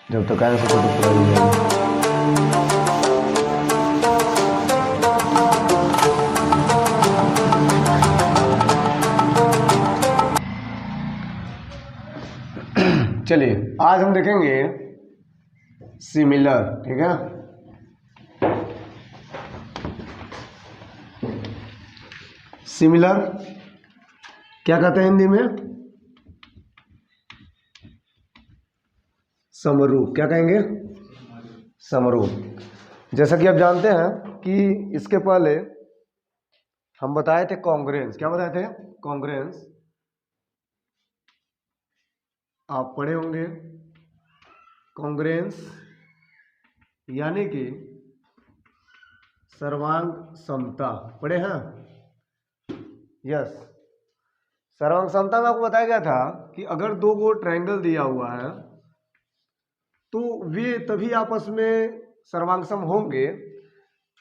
जब तक आंसर को तो पूरा नहीं जाएगा। चलिए आज हम देखेंगे सिमिलर, ठीक है। सिमिलर क्या कहते हैं हिंदी में? समरूप। क्या कहेंगे? समरूप। जैसा कि आप जानते हैं कि इसके पहले हम बताए थे कॉन्ग्रुएंस। क्या बताए थे? कॉन्ग्रुएंस आप पढ़े होंगे। कॉन्ग्रुएंस यानी कि सर्वांग समता, पढ़े हैं? यस। सर्वांग समता में आपको बताया गया था कि अगर दो गो ट्रायंगल दिया हुआ है तो वे तभी आपस में सर्वांगसम होंगे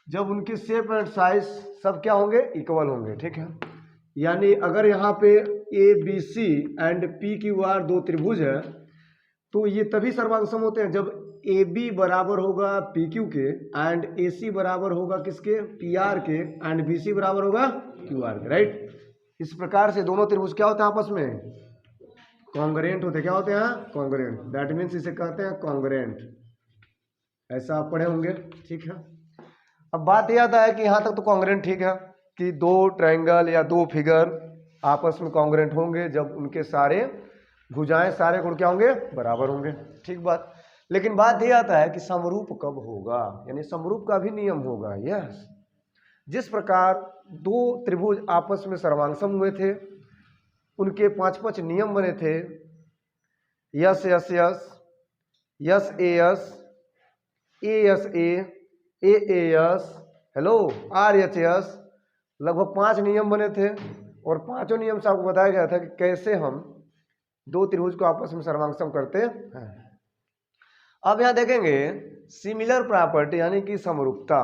जब उनके शेप एंड साइज सब क्या होंगे? इक्वल होंगे, ठीक है। यानी अगर यहाँ पे A B C and P Q R दो त्रिभुज है तो ये तभी सर्वांगसम होते हैं जब ए बी बराबर होगा पी क्यू के एंड ए सी बराबर होगा किसके? पी आर के एंड बी सी बराबर होगा क्यू आर के, राइट। इस प्रकार से दोनों त्रिभुज क्या होते हैं? आपस में कॉन्ग्रुएंट होते। क्या होते हैं? कॉन्ग्रुएंट। दैट मीन्स इसे कहते हैं कॉन्ग्रुएंट। ऐसा आप पढ़े होंगे, ठीक है। अब बात यह आता है कि यहाँ तक तो कॉन्ग्रुएंट ठीक है कि दो ट्रायंगल या दो फिगर आपस में कॉन्ग्रुएंट होंगे जब उनके सारे भुजाएं, सारे गुण क्या होंगे? बराबर होंगे, ठीक बात। लेकिन बात यह आता है कि समरूप कब होगा, यानी समरूप का भी नियम होगा। यस। जिस प्रकार दो त्रिभुज आपस में सर्वांगसम हुए थे, उनके पांच पांच नियम बने थे। Yes yes yes, yes a yes, a yes a yes, hello, R H S, लगभग 5 नियम बने थे और पांचों नियम से आपको बताया गया था कि कैसे हम दो त्रिभुज को आपस में सर्वांगसम करते हैं। अब यहां देखेंगे सिमिलर प्रॉपर्टी यानी कि समरूपता।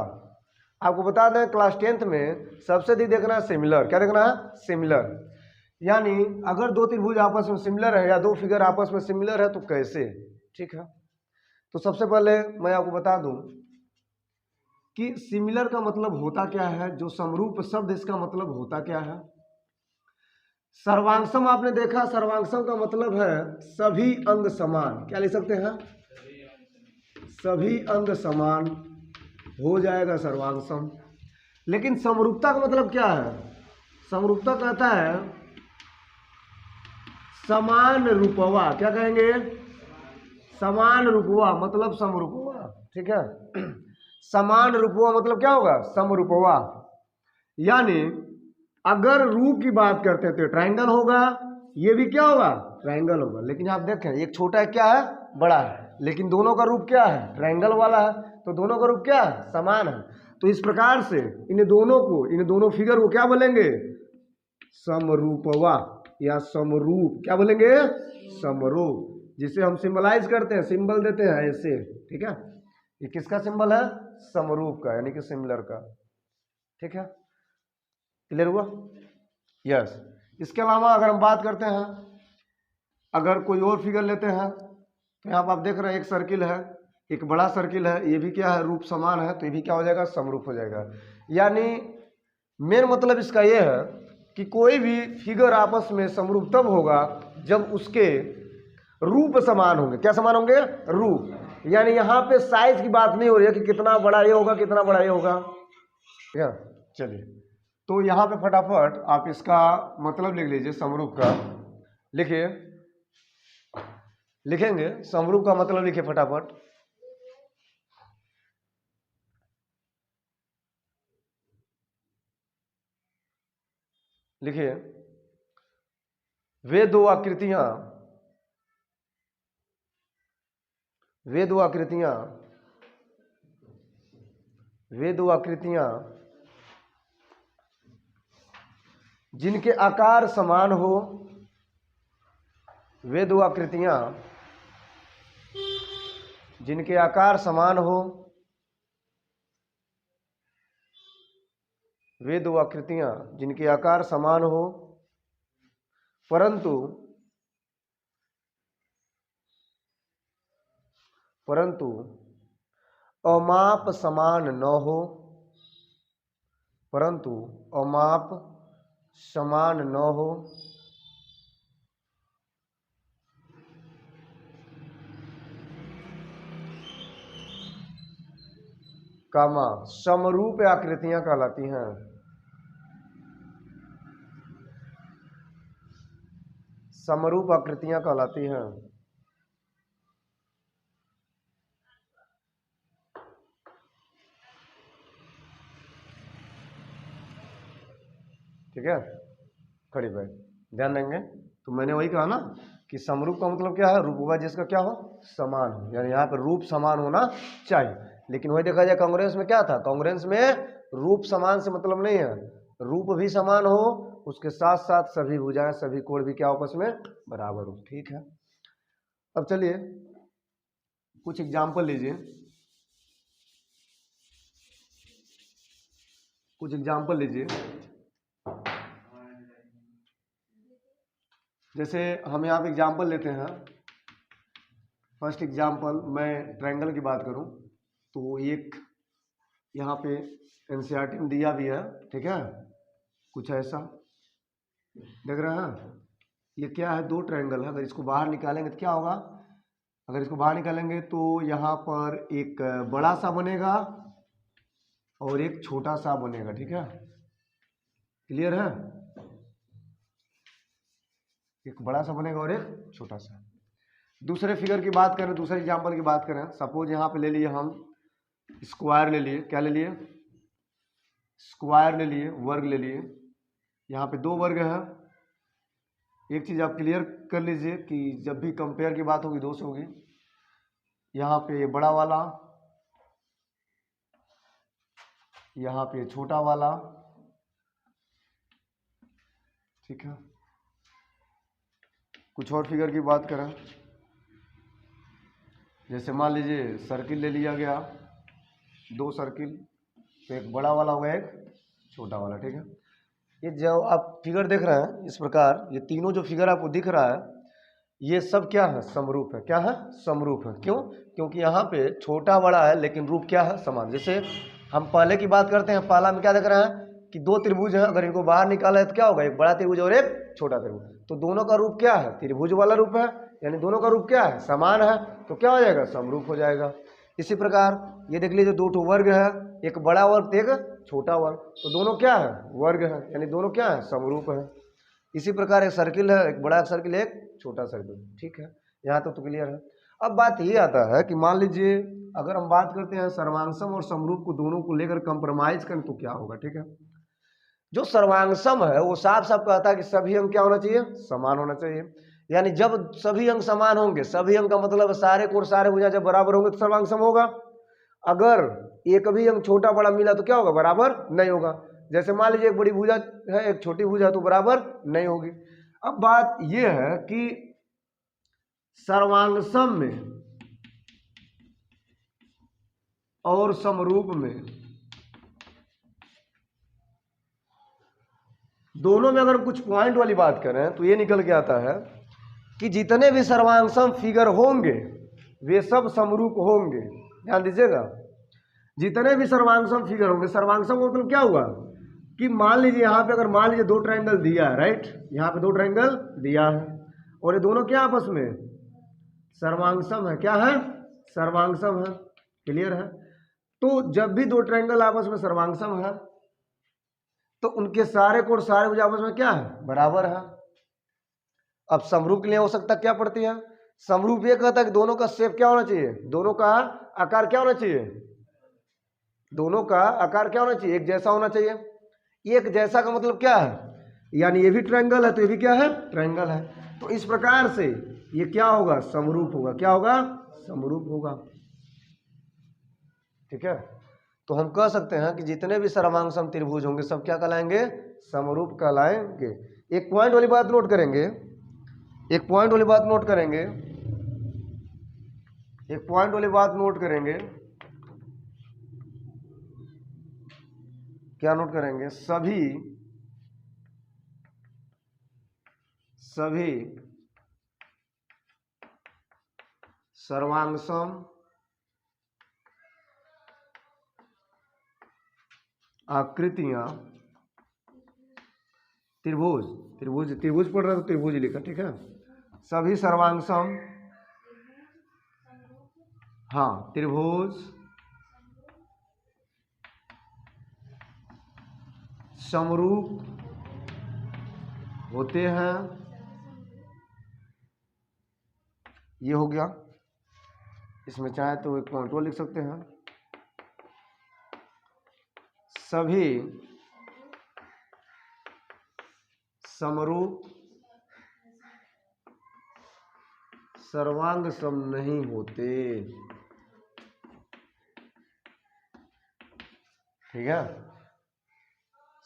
आपको बता दें क्लास 10th में सबसे अधिक देखना है सिमिलर। क्या देखना है? सिमिलर। यानी अगर दो त्रिभुज आपस में सिमिलर है या दो फिगर आपस में सिमिलर है तो कैसे, ठीक है। तो सबसे पहले मैं आपको बता दूं कि सिमिलर का मतलब होता क्या है, जो समरूप शब्द इसका मतलब होता क्या है। सर्वांगसम आपने देखा, सर्वांगसम का मतलब है सभी अंग समान। क्या लिख सकते हैं? सभी अंग समान हो जाएगा सर्वांगसम। लेकिन समरूपता का मतलब क्या है? समरूपता कहता है समान रूपवा। क्या कहेंगे? समान रूपवा मतलब समरूपवा, ठीक है। समान रूपवा मतलब क्या होगा? समरूपवा। यानी अगर रूप की बात करते हैं तो ट्रायंगल होगा, ये भी क्या होगा? ट्रायंगल होगा। लेकिन आप देखें एक छोटा है, क्या है? बड़ा है, लेकिन दोनों का रूप क्या है? ट्रायंगल वाला है, तो दोनों का रूप क्या है? समान है। तो इस प्रकार से इन दोनों फिगर को क्या बोलेंगे? समरूपवा या समरूप। क्या बोलेंगे? समरूप। जिसे हम सिंबलाइज करते हैं, सिंबल देते हैं ऐसे, ठीक है। ये किसका सिंबल है? समरूप का, यानी कि सिमिलर का, ठीक है। क्लियर हुआ? यस। इसके अलावा अगर हम बात करते हैं, अगर कोई और फिगर लेते हैं तो यहाँ पर आप देख रहे हैं एक सर्किल है, एक बड़ा सर्किल है, ये भी क्या है? रूप समान है, तो ये भी क्या हो जाएगा? समरूप हो जाएगा। यानी मेन मतलब इसका ये है कि कोई भी फिगर आपस में समरूप तब होगा जब उसके रूप समान होंगे। क्या समान होंगे? रूप। यानी यहाँ पे साइज की बात नहीं हो रही है कि कितना बड़ा ये होगा, कितना बड़ा ये होगा, ठीक है। चलिए, तो यहाँ पे फटाफट आप इसका मतलब लिख लीजिए समरूप का। लिखिए, लिखेंगे समरूप का मतलब, लिखिए फटाफट। लिखिए, वे दो आकृतियां, वे दो आकृतियां, वे दो आकृतियां जिनके आकार समान हो, वे दो आकृतियां जिनके आकार समान हो, वे दो आकृतियां जिनके आकार समान हो परंतु परंतु अमाप समान न हो, परंतु अमाप समान न हो, कामा समरूप आकृतियां कहलाती हैं। समरूप आकृतियां कहलाती हैं। ठीक है, खड़ी बैठ, ध्यान देंगे। तो मैंने वही कहा ना कि समरूप का मतलब क्या है, रूप होगा जिसका क्या हो, समान हो, यानी यहाँ पर रूप समान होना चाहिए। लेकिन वही देखा जाए कांग्रेस में क्या था, कांग्रेस में रूप समान से मतलब नहीं है, रूप भी समान हो, उसके साथ साथ सभी भुजाएं सभी कोण भी क्या आपस में बराबर हो। ठीक है, अब चलिए कुछ एग्जाम्पल लीजिए, कुछ एग्जाम्पल लीजिए। जैसे हम यहाँ पे एग्जाम्पल लेते हैं, फर्स्ट एग्जाम्पल मैं ट्रायंगल की बात करूँ तो एक यहाँ पे एनसीईआरटी में दिया भी है। ठीक है, कुछ ऐसा देख रहे हैं, ये क्या है, दो ट्रायंगल है। अगर इसको बाहर निकालेंगे तो क्या होगा, अगर इसको बाहर निकालेंगे तो यहाँ पर एक बड़ा सा बनेगा और एक छोटा सा बनेगा। ठीक है, क्लियर है, एक बड़ा सा बनेगा और एक छोटा सा। दूसरे फिगर की बात करें, दूसरे एग्जाम्पल की बात करें, सपोज यहाँ पे ले लिए हम स्क्वायर ले लिए, क्या ले लिए, स्क्वायर ले लिए, वर्ग ले लिए। यहाँ पे दो वर्ग है। एक चीज आप क्लियर कर लीजिए कि जब भी कंपेयर की बात होगी दो से होगी। यहाँ पे बड़ा वाला, यहाँ पे छोटा वाला। ठीक है, कुछ और फिगर की बात करें, जैसे मान लीजिए सर्किल ले लिया गया, दो सर्किल, तो एक बड़ा वाला होगा एक छोटा वाला। ठीक है, ये जो आप फिगर देख रहे हैं इस प्रकार, ये तीनों जो फिगर आपको दिख रहा है ये सब क्या है, समरूप है। क्या है, समरूप है। क्यों, क्योंकि यहाँ पे छोटा बड़ा है लेकिन रूप क्या है, समान। जैसे हम पहले की बात करते हैं, पहला में क्या देख रहे हैं कि दो त्रिभुज हैं, अगर इनको बाहर निकाला है तो क्या होगा, एक बड़ा त्रिभुज और एक छोटा त्रिभुज, तो दोनों का रूप क्या है, त्रिभुज वाला रूप है, यानी दोनों का रूप क्या है, समान है, तो क्या हो जाएगा, समरूप हो जाएगा। इसी प्रकार ये देख लीजिए, दो ठो वर्ग है, एक बड़ा वर्ग एक छोटा वर्ग, तो दोनों क्या है, वर्ग है, यानी दोनों क्या है, समरूप है। इसी प्रकार एक सर्किल है, एक बड़ा सर्किल एक छोटा सर्किल। ठीक है, यहाँ तक तो क्लियर है। अब बात ये आता है कि मान लीजिए अगर हम बात करते हैं सर्वांगसम और समरूप को दोनों को लेकर कंप्रोमाइज करें तो क्या होगा। ठीक है, जो सर्वांगसम है वो साफ साफ कहता है कि सभी अंक क्या होना चाहिए, समान होना चाहिए। यानी जब सभी अंक समान होंगे, सभी अंक का मतलब सारे कोण सारे भुजा जब बराबर होंगे तो सर्वांगसम होगा। अगर एक भी अंक छोटा बड़ा मिला तो क्या होगा, बराबर नहीं होगा। जैसे मान लीजिए एक बड़ी भुजा है एक छोटी भुजा, तो बराबर नहीं होगी। अब बात यह है कि सर्वांगसम में और समरूप में दोनों में अगर कुछ पॉइंट वाली बात करें तो ये निकल के आता है कि जितने भी सर्वांगसम फिगर होंगे वे सब समरूप होंगे। ध्यान दीजिएगा, जितने भी सर्वांगसम फिगर होंगे, सर्वांगसम का मतलब क्या हुआ कि मान लीजिए यहाँ पे अगर मान लीजिए दो ट्रायंगल दिया है, राइट, यहाँ पे दो ट्रायंगल दिया है और ये दोनों क्या आपस में सर्वांगसम है। क्या है, सर्वांगसम है। क्लियर है, तो जब भी दो ट्रायंगल आपस में सर्वांगसम है तो उनके सारे कोण सारे भुजा आपस में क्या है, बराबर है। अब समरूप के लिए हो सकता क्या पड़ती है, समरूप ये कहता है कि दोनों का शेप क्या होना चाहिए, दोनों का आकार क्या होना चाहिए, दोनों का आकार क्या होना चाहिए, एक जैसा होना चाहिए। एक जैसा का मतलब क्या है, यानी ये भी ट्रायंगल है तो ये भी क्या है, ट्रायंगल है, तो इस प्रकार से ये क्या होगा, समरूप होगा। क्या होगा, समरूप होगा। ठीक है, तो हम कह सकते हैं कि जितने भी सर्वांगसम त्रिभुज होंगे सब क्या कहलाएंगे, समरूप कहलाएंगे। एक पॉइंट वाली बात नोट करेंगे, एक पॉइंट वाली बात नोट करेंगे, एक पॉइंट वाली बात नोट करेंगे। क्या नोट करेंगे, सभी सर्वांगसम आकृतियां त्रिभुज, त्रिभुज त्रिभुज पढ़ रहे हो तो त्रिभुज लिखा, ठीक है। सभी सर्वांग सम, हाँ त्रिभुज समरूप होते हैं, ये हो गया। इसमें चाहे तो एक पॉइंट वो लिख सकते हैं, सभी समरूप सर्वांग सम नहीं होते, ठीक है।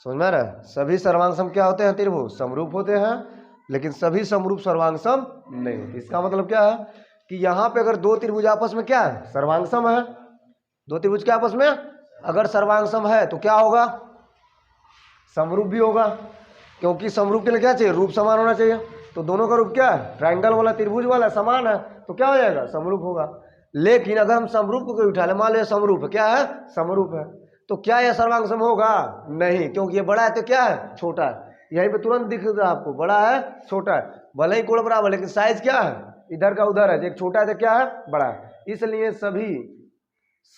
समझ में आ रहा है? सभी सर्वांग सम क्या होते हैं? त्रिभुज समरूप होते हैं, लेकिन सभी समरूप सर्वांग सम नहीं होते। इसका मतलब क्या है कि यहाँ पे अगर दो त्रिभुज आपस में क्या है? सर्वांग सम है। दो त्रिभुज के आपस में अगर सर्वांग सम है तो क्या होगा? समरूप भी होगा, क्योंकि समरूप के लिए क्या चाहिए? रूप समान होना चाहिए। तो दोनों का रूप क्या है? ट्रायंगल वाला त्रिभुज वाला समान है, तो क्या हो जाएगा? समरूप होगा। लेकिन अगर हम समरूप को कोई उठा ले, मान लो समरूप है, क्या है? समरूप है, तो क्या यह सर्वांग सम होगा? नहीं, क्योंकि ये बड़ा है तो क्या है? छोटा है। यहीं पे तुरंत दिख रहा है आपको, बड़ा है छोटा है, भले ही कोण बराबर लेकिन साइज क्या है? इधर का उधर है, एक छोटा है तो क्या है? बड़ा है। इसलिए सभी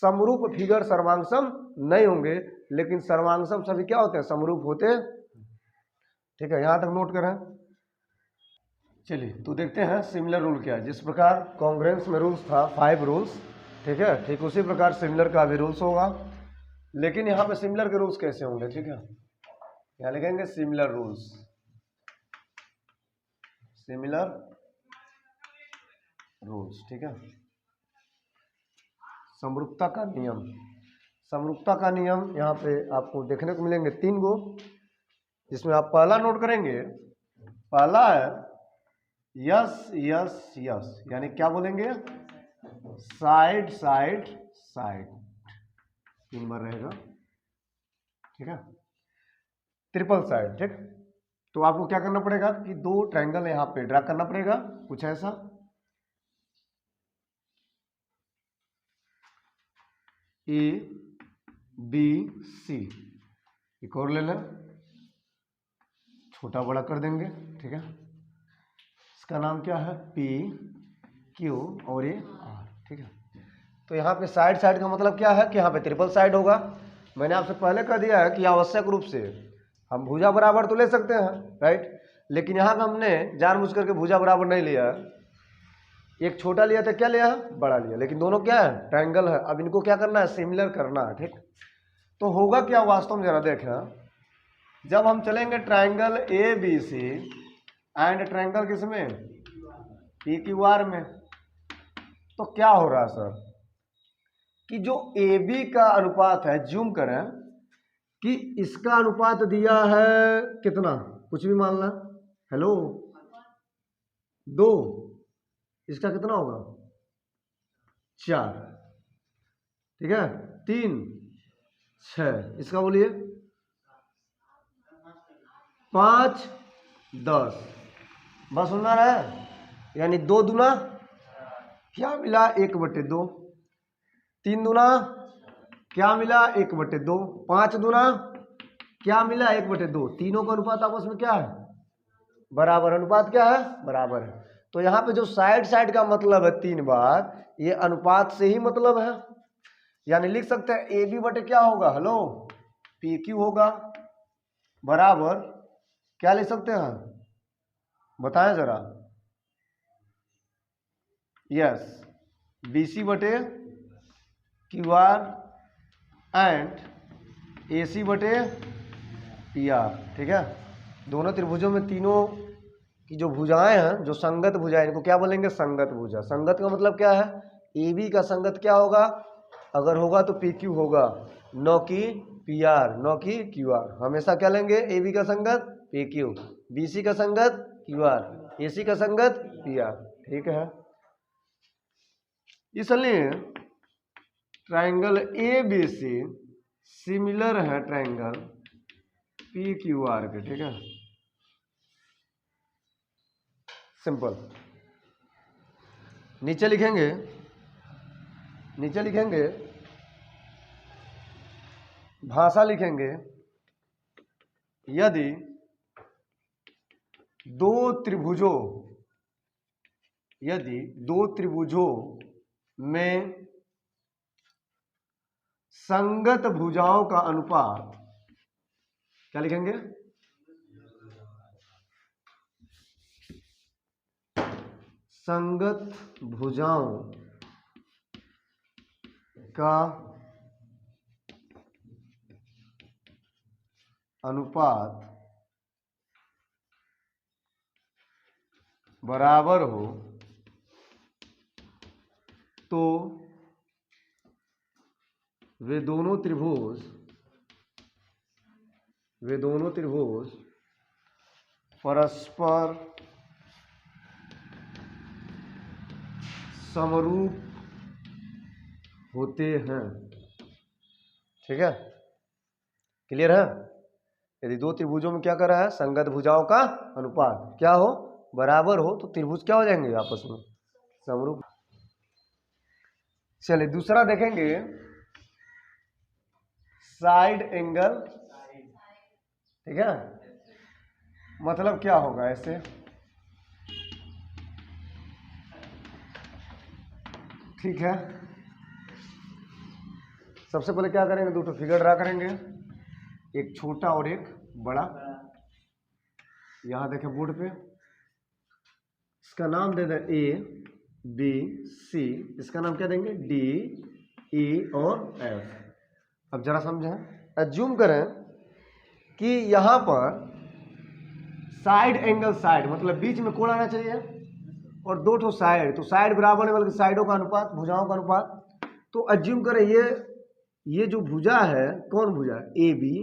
समरूप फिगर सर्वांग सम नहीं होंगे, लेकिन सर्वांग सम सभी क्या होते हैं? समरूप होते हैं, ठीक है। यहां तक नोट करें। चलिए तो देखते हैं सिमिलर रूल क्या है। जिस प्रकार कॉन्ग्रुएंस में रूल्स था 5 रूल्स, ठीक है, ठीक उसी प्रकार सिमिलर का भी रूल्स होगा। लेकिन यहाँ पे सिमिलर के रूल्स कैसे होंगे? ठीक है, यहाँ लिखेंगे सिमिलर रूल्स, सिमिलर रूल्स, ठीक है। समरूपता का नियम, समरूपता का नियम यहाँ पे आपको देखने को मिलेंगे 3 गो, जिसमें आप पहला नोट करेंगे, पहला है यस यस यस, यानी क्या बोलेंगे? साइड साइड साइड, 3 बार रहेगा, ठीक है। ट्रिपल साइड, ठीक। तो आपको क्या करना पड़ेगा कि 2 ट्रायंगल यहाँ पे ड्रा करना पड़ेगा, कुछ ऐसा। ए बी सी, एक और ले लें, छोटा बड़ा कर देंगे, ठीक है। इसका नाम क्या है? पी क्यू और ये आर, ठीक है। तो यहाँ पे साइड साइड का मतलब क्या है कि यहाँ पे ट्रिपल साइड होगा। मैंने आपसे पहले कह दिया है कि आवश्यक रूप से हम भुजा बराबर तो ले सकते हैं, राइट, लेकिन यहाँ पे हमने जानबूझ करके भुजा बराबर नहीं लिया। एक छोटा लिया था, क्या लिया? बड़ा लिया, लेकिन दोनों क्या है? ट्रायंगल है। अब इनको क्या करना है? सिमिलर करना है, ठीक। तो होगा क्या वास्तव में, जरा देखें। जब हम चलेंगे triangle A B C and triangle किसमें? पी क्यू आर में, तो क्या हो रहा है सर कि जो ए बी का अनुपात है, जूम करें कि इसका अनुपात दिया है कितना, कुछ भी मान ला, हेलो 2, इसका कितना होगा? 4, ठीक है, 3 6, इसका बोलिए 5 10, बस सुनना है। यानी 2 दूना क्या मिला? 1/2, 3 दूना क्या मिला? 1/2, 5 दूना क्या मिला? 1/2। तीनों का अनुपात आपस में क्या है? बराबर। अनुपात क्या है? बराबर है। तो यहाँ पे जो साइड साइड का मतलब है 3 बार, ये अनुपात से ही मतलब है। यानी लिख सकते हैं ए बी बटे क्या होगा? हेलो, पी क्यू होगा, बराबर क्या लिख सकते हैं? बताएं जरा। यस, बी सी बटे क्यू आर एंड ए सी बटे पी आर, ठीक है। दोनों त्रिभुजों में तीनों की जो भुजाएं हैं, जो संगत भुजाएं, इनको क्या बोलेंगे? संगत भुजा। संगत का मतलब क्या है? ए बी का संगत क्या होगा? अगर होगा तो पी क्यू होगा, न कि पी आर, न कि क्यू आर। हमेशा क्या लेंगे? ए बी का संगत पी क्यू, बी सी का संगत क्यू आर, ए सी का संगत पी आर, ठीक है। इसलिए triangle A B C similar है ट्रायंगल पी क्यू आर के, ठीक है। सिंपल। नीचे लिखेंगे, नीचे लिखेंगे भाषा लिखेंगे, यदि दो त्रिभुजों में संगत भुजाओं का अनुपात, क्या लिखेंगे, संगत भुजाओं का अनुपात बराबर हो तो वे दोनों त्रिभुज परस्पर समरूप होते हैं। ठीक है, क्लियर है। यदि दो त्रिभुजों में क्या कर रहा है, संगत भुजाओं का अनुपात क्या हो, बराबर हो, तो त्रिभुज क्या हो जाएंगे, आपस में समरूप। चलिए दूसरा देखेंगे, साइड एंगल। ठीक है, मतलब क्या होगा ऐसे, ठीक है। सबसे पहले क्या करेंगे, दो फिगर ड्रा करेंगे, एक छोटा और एक बड़ा। यहां देखें बोर्ड पे, इसका नाम दे दें ए बी सी, इसका नाम क्या देंगे, डी ई और एफ। अब जरा समझें, एज्यूम करें कि यहां पर साइड एंगल, साइड मतलब बीच में कोण आना चाहिए, और दो ठो साइड, तो साइड बराबर है, बल्कि साइडों का अनुपात, भुजाओं का अनुपात। तो एज्यूम करें ये जो भुजा है, कौन भुजा, ए बी,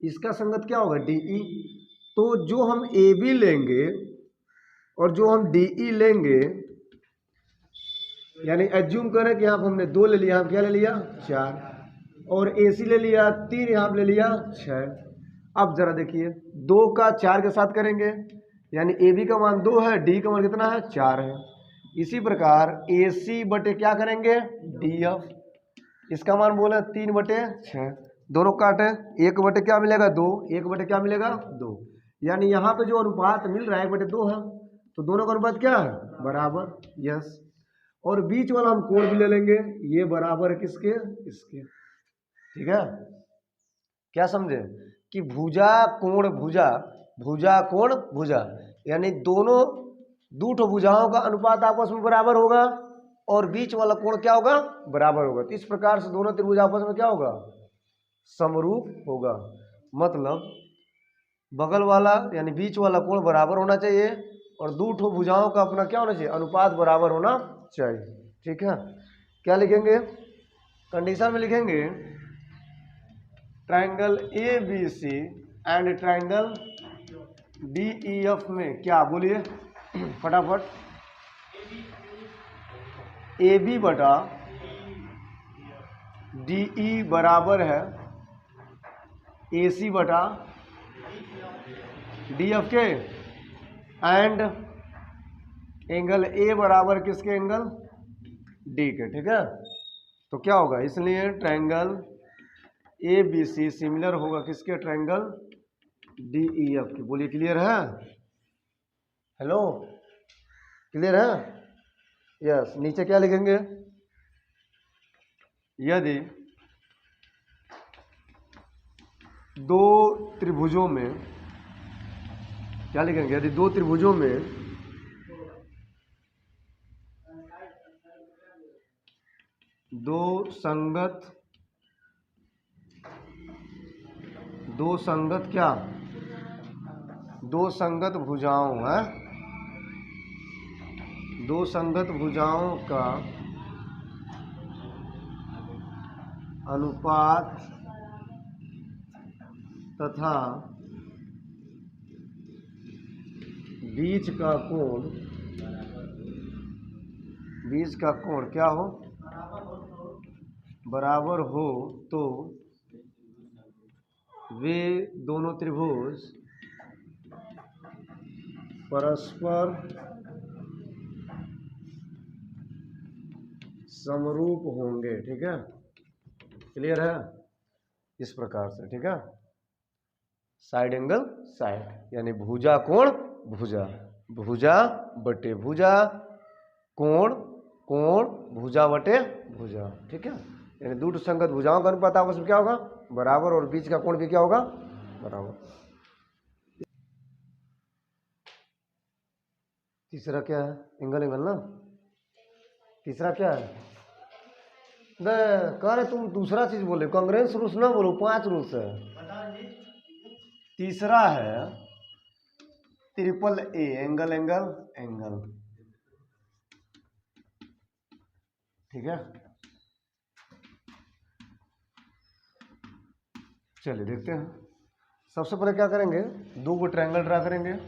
इसका संगत क्या होगा, डी ई। तो जो हम ए बी लेंगे और जो हम डी ई लेंगे, यानी एज्यूम करें कि यहाँ पर हमने 2 ले लिया, यहाँ क्या ले लिया 4, और ए सी ले लिया 3, यहाँ पर ले लिया 6। अब जरा देखिए, 2 का 4 के साथ करेंगे, यानी ए बी का मान 2 है, डी का मान कितना है, 4 है। इसी प्रकार ए सी बटे क्या करेंगे, डी एफ, इसका मान बोले 3/6, दोनों काटे, 1 बटे क्या मिलेगा 2, 1 बटे क्या मिलेगा 2, यानी यहाँ पे जो अनुपात मिल रहा है 1/2 है, तो दोनों का अनुपात क्या है, बराबर। यस, और बीच वाला हम कोण भी ले लेंगे, ये बराबर है किसके, इसके। ठीक है, क्या समझे कि भुजा कोण भुजा, भुजा कोण भुजा, यानी दोनों दो भुजाओं का अनुपात आपस में बराबर होगा, और बीच वाला कोण क्या होगा, बराबर होगा। तो इस प्रकार से दोनों त्रिभुज आपस में क्या होगा, समरूप होगा। मतलब बगल वाला यानी बीच वाला कोण बराबर होना चाहिए, और दो ठो भुजाओं का अपना क्या होना चाहिए, अनुपात बराबर होना चाहिए। ठीक है, क्या लिखेंगे, कंडीशन में लिखेंगे, triangle A B C and triangle D E F में क्या, बोलिए फटाफट, ए बी बटा डी ई बराबर है ए सी बटा डी एफ के, एंड एंगल ए बराबर किसके, एंगल डी के। ठीक है, तो क्या होगा, इसलिए triangle A B C similar होगा किसके, ट्रायंगल डी ई एफ के। बोलिए क्लियर है, हेलो क्लियर है। यस, नीचे क्या लिखेंगे, यदि दो त्रिभुजों में, क्या लिखेंगे, यदि दो त्रिभुजों में दो संगत क्या, दो संगत भुजाओं है, दो संगत भुजाओं का अनुपात तथा बीच का कोण क्या हो, बराबर हो, तो वे दोनों त्रिभुज परस्पर समरूप होंगे। ठीक है, क्लियर है। इस प्रकार से, ठीक है। साइड एंगल साइड यानी भुजा कोण भुजा, भुजा बटे भुजा, कोण कोण भुजा बटे भुजा, ठीक है। यानी दो संगत भुजाओं का अनुपात आपस में क्या होगा, बराबर, और बीच का कोण भी क्या होगा, बराबर। तीसरा क्या है, एंगल एंगल ना। तीसरा क्या है, कह रहे तुम दूसरा चीज बोले, कांग्रेस रूल्स ना बोलो, 5 रूल्स है। तीसरा है triple A, angle angle angle, ठीक है। चलिए देखते हैं। सबसे पहले क्या करेंगे, 2 को ट्रायंगल ड्रा करेंगे।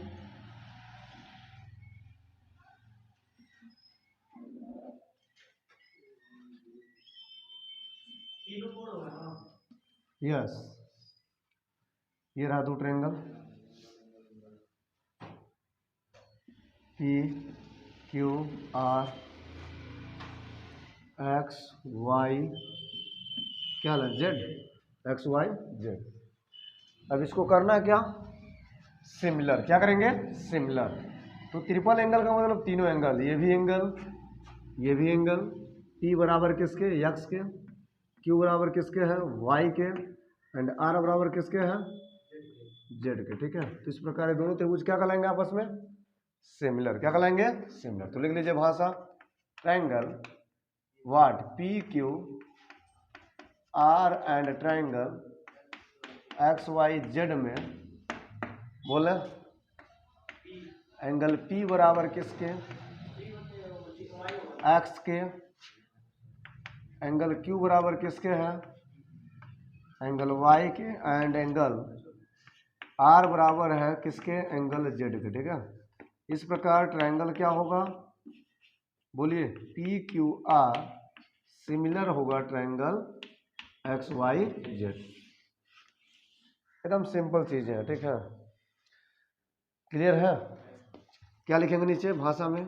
यस, ये रहा 2 triangle, P Q R X Y, क्या है जेड, एक्स वाई जेड। अब इसको करना है क्या, सिमिलर। क्या करेंगे, सिमिलर। तो ट्रिपल एंगल का मतलब तीनों एंगल, ये भी एंगल, ये भी एंगल, पी बराबर किसके, एक्स के, क्यू बराबर किसके है, वाई के, एंड आर बराबर किसके है, जेड के, ठीक है। तो इस प्रकार दोनों त्रिभुज क्या कहलाएंगे आपस में, सिमिलर। क्या कहलाएंगे, सिमिलर। तो लिख लीजिए भाषा, triangle what, P Q R and triangle X Y Z में बोले एंगल पी बराबर किसके, एक्स के, एंगल क्यू बराबर किसके है, एंगल वाई के, एंड एंगल आर बराबर है किसके, एंगल जेड के, ठीक है। इस प्रकार ट्रायंगल क्या होगा, बोलिए, पी क्यू आर सिमिलर होगा ट्रायंगल एक्स वाई जेड। एकदम सिंपल चीज है, ठीक है। क्लियर है। क्या लिखेंगे नीचे भाषा में,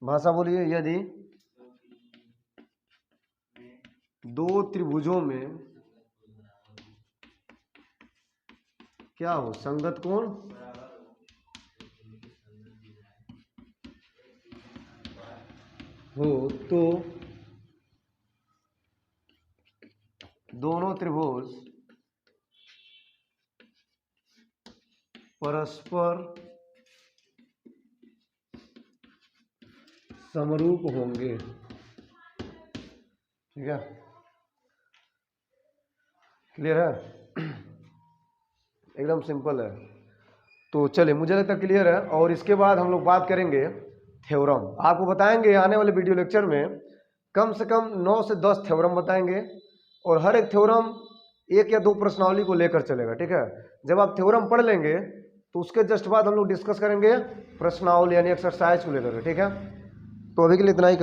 भाषा बोलिए, यदि 2 त्रिभुजों में क्या हो, संगत कोण हो, तो दोनों त्रिभुज परस्पर समरूप होंगे, ठीक है। क्लियर है, एकदम सिंपल है। तो चलिए, मुझे लगता है क्लियर है। और इसके बाद हम लोग बात करेंगे थ्योरम। आपको बताएंगे आने वाले वीडियो लेक्चर में कम से कम 9 से 10 थ्योरम बताएंगे, और हर एक थ्योरम 1 या 2 प्रश्नावली को लेकर चलेगा, ठीक है। जब आप थ्योरम पढ़ लेंगे तो उसके जस्ट बाद हम लोग डिस्कस करेंगे प्रश्नावली यानी एक्सरसाइज को लेकर, ठीक है। तो अभी के लिए इतना ही।